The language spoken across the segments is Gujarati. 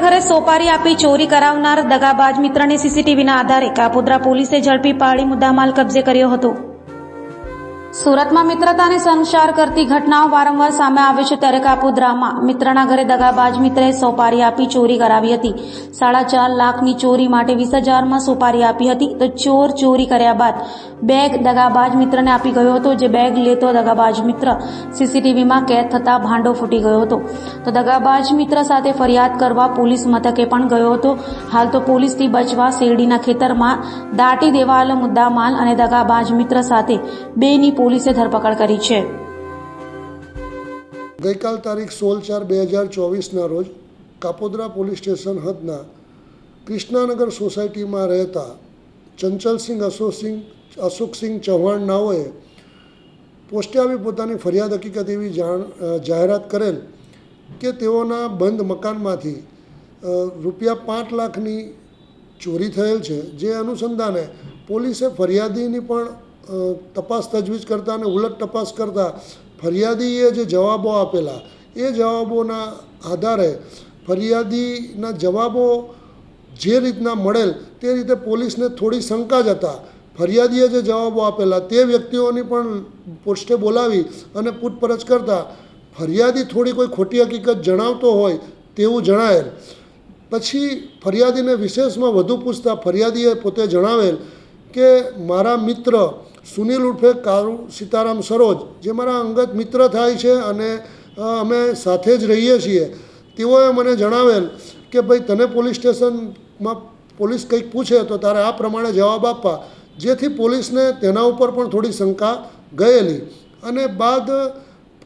ઘરે સોપારી આપી ચોરી કરાવનાર દગાબાજ મિત્રને સીસીટીવીના આધારે કાપોદ્રા પોલીસે ઝડપી પાડી મુદ્દામાલ કબજે કર્યો હતો। સુરતમાં મિત્રતાને સંચાર કરતી ઘટનાઓ વારંવાર સામે આવે છે, ત્યારે કાપોદ્રામાં મિત્રના ઘરે દગાબાજ મિત્રએ સોપારી આપી ચોરી કરાવી હતી। 4.5 લાખની ચોરી માટે 20,000માં સોપારી આપી હતી, તો ચોર ચોરી કર્યા બાદ બેગ દગાબાજ મિત્રને આપી ગયો હતો, જે બેગ લેતો દગાબાજ મિત્ર સીસીટીવીમાં કેદ થતા ભાંડો ફૂટી ગયો હતો। તો દગાબાજ મિત્ર સાથે ફરિયાદ કરવા પોલીસ મથકે પણ ગયો હતો। હાલ તો પોલીસથી બચવા શેરડીના ખેતરમાં દાટી દેવાયેલો મુદ્દામાલ અને દગાબાજ મિત્ર સાથે બેની પોલીસે ધરપકડ કરી છે। ગઈકાલ તારીખ 16/4/2024ના રોજ કાપોદ્રા પોલીસ સ્ટેશન હદના કૃષ્ણાનગર સોસાયટીમાં રહેતા ચંચલસિંહ અશોકસિંહ ચૌહાણ નાઓએ પોસ્ટે આવી પોતાની ફરિયાદ હકીકત એવી જાહેરાત કરેલ કે તેઓના બંધ મકાનમાંથી ₹5 લાખની ચોરી થયેલ છે, જે અનુસંધાને પોલીસે ફરિયાદીની પણ તપાસ તજવીજ કરતા અને ઉલટ તપાસ કરતા ફરિયાદીએ જે જવાબો આપેલા એ જવાબોના આધારે ફરિયાદીના જવાબો જે રીતના મળેલ તે રીતે પોલીસને થોડી શંકા જ હતા। ફરિયાદીએ જે જવાબો આપેલા તે વ્યક્તિઓની પણ પોસ્ટે બોલાવી અને પૂછપરછ કરતા ફરિયાદી થોડી કોઈ ખોટી હકીકત જણાવતો હોય તેવું જણાયેલ। પછી ફરિયાદીને વિશેષમાં વધુ પૂછતા ફરિયાદીએ પોતે જણાવેલ કે મારા મિત્ર સુનિલ ઉર્ફે કાળુ સીતારામ સરોજ, જે મારા અંગત મિત્ર થાય છે અને અમે સાથે જ રહીએ છીએ, તેઓએ મને જણાવેલ કે ભાઈ તને પોલીસ સ્ટેશનમાં પોલીસ કંઈક પૂછે તો તારે આ પ્રમાણે જવાબ આપવા, જેથી પોલીસને તેના ઉપર પણ થોડી શંકા ગયેલી। અને બાદ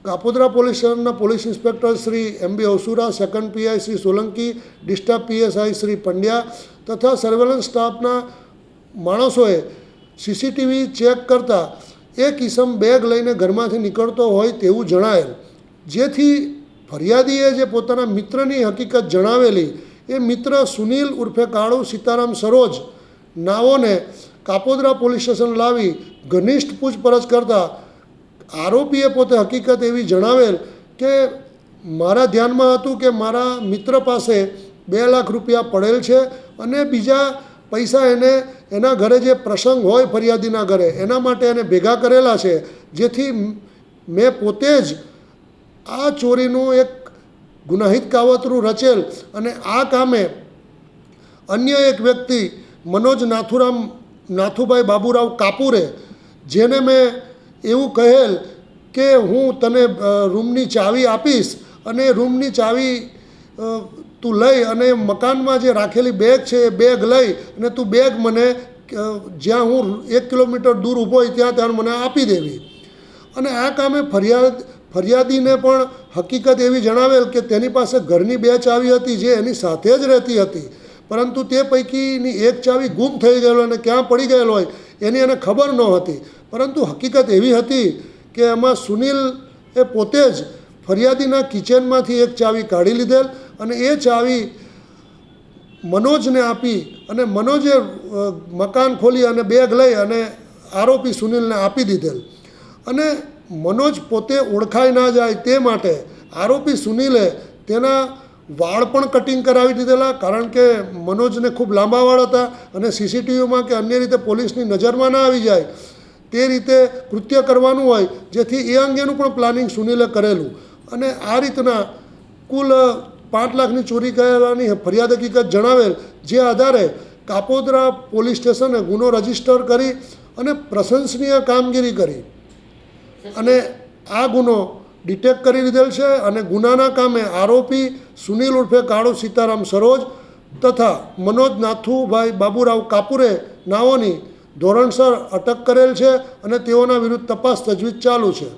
કાપોદ્રા પોલીસ સ્ટેશનના police inspector Shri MB Avasura, second PI Shri Solanki, district PSI Shri Pandya તથા સર્વેલન્સ સ્ટાફના માણસોએ સીસીટીવી ચેક કરતાં એક ઈસમ બેગ લઈને ઘરમાંથી નીકળતો હોય તેવું જણાયેલ, જેથી ફરિયાદીએ જે પોતાના મિત્રની હકીકત જણાવેલી એ મિત્ર સુનિલ ઉર્ફે કાળુ સીતારામ સરોજ નાઓને કાપોદ્રા પોલીસ સ્ટેશન લાવી ઘનિષ્ઠ પૂછપરછ કરતાં આરોપીએ પોતે હકીકત એવી જણાવેલ કે મારા ધ્યાનમાં હતું કે મારા મિત્ર પાસે ₹2 લાખ પડેલ છે અને બીજા પૈસા એને એના ઘરે જે પ્રસંગ હોય ફરિયાદીના ઘરે એના માટે એને ભેગા કરેલા છે, જેથી મેં પોતે જ આ ચોરીનું એક ગુનાહિત કાવતરું રચેલ અને આ કામે અન્ય એક વ્યક્તિ મનોજ નાથુભાઈ બાબુરાવ કાપુરે, જેને મેં એવું કહેલ કે હું તને રૂમની ચાવી આપીશ અને રૂમની ચાવી તું લઈ અને મકાનમાં જે રાખેલી બેગ છે એ બેગ લઈ અને તું બેગ મને જ્યાં હું 1 કિલોમીટર દૂર ઊભો હોય ત્યાં મને આપી દેવી। અને આ કામે ફરિયાદીને પણ હકીકત એવી જણાવેલ કે તેની પાસે ઘરની 2 ચાવી હતી જે એની સાથે જ રહેતી હતી, પરંતુ તે પૈકીની એક ચાવી ગુમ થઈ ગયેલો અને ક્યાં પડી ગયેલો હોય એની એને ખબર ન હતી। પરંતુ હકીકત એવી હતી કે એમાં સુનિલ એ પોતે જ ફરિયાદીના કિચનમાંથી એક ચાવી કાઢી લીધેલ અને એ ચાવી મનોજને આપી અને મનોજે મકાન ખોલી અને બેગ લઈ અને આરોપી સુનિલને આપી દીધેલ। અને મનોજ પોતે ઓળખાઈ ના જાય તે માટે આરોપી સુનિલે તેના વાળ પણ કટિંગ કરાવી દીધેલા, કારણ કે મનોજને ખૂબ લાંબા વાળ હતા અને સીસીટીવીમાં કે અન્ય રીતે પોલીસની નજરમાં ના આવી જાય તે રીતે કૃત્ય કરવાનું હોય, જેથી એ અંગેનું પણ પ્લાનિંગ સુનિલે કરેલું। અને આ રીતના કુલ 5 લાખની ચોરી કરેલાની ફરિયાદ હકીકત જણાવેલ, જે આધારે કાપોદ્રા પોલીસ સ્ટેશને ગુનો રજીસ્ટર કરી અને પ્રશંસનીય કામગીરી કરી અને આ ગુનો ડિટેક્ટ કરી લીધેલ છે અને ગુનાના કામે આરોપી સુનિલ ઉર્ફે કાળુ સીતારામ સરોજ તથા મનોજ નાથુભાઈ બાબુરાવ કાપુરે નાઓની ધોરણસર અટક કરેલ છે અને તેઓના વિરુદ્ધ તપાસ તજવીજ ચાલુ છે।